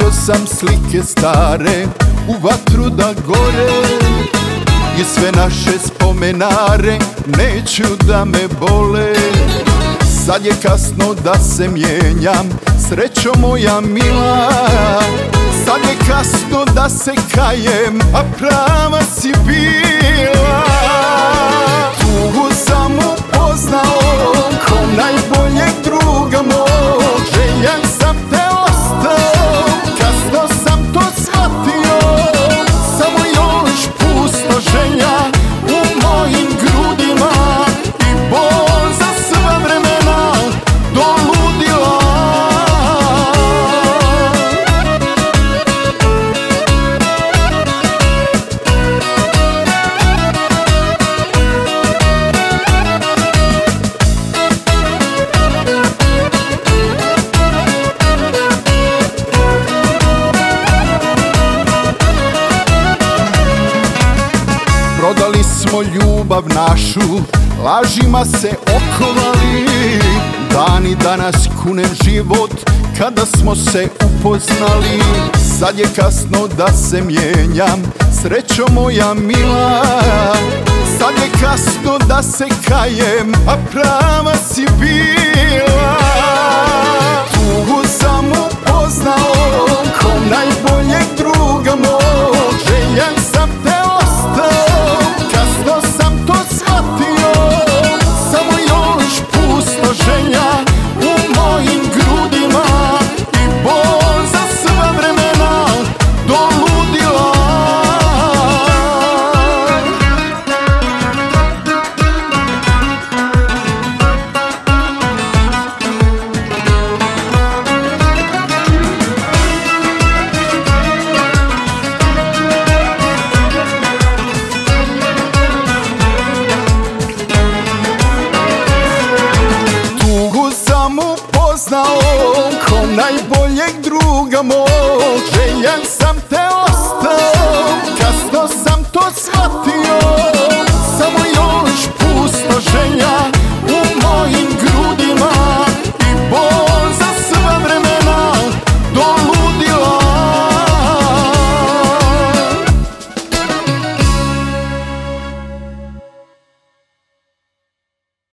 Stavio sam slike stare u vatru da gore i sve naše spomenare neću da me bole. Sad je kasno da se mijenjam, srećo moja mila. Sad je kasno da se kajem, a prava si bila. Tugu sam upoznao ko najboljeg druga mog. Željan sam te ostao, kasno sam to shvatio. Samo još pusta želja u mojim grudima i bol za sva vremena do ludila. Prodali smo ljubav našu, lažima se okovali. Dani danas kunem život kada smo se upoznali. Sad je kasno da se mijenjam, srećo moja mila. Sad je kasno da se kajem, a prava si bila. Tugu sam upoznao ko najboljeg druga mog. Željan sam te ostao, kasno sam to shvatio. Samo još pusta želja u mojim grudima i bol za sva vremena do ludila. Upoznao ko najboljeg druga mog. Željan sam te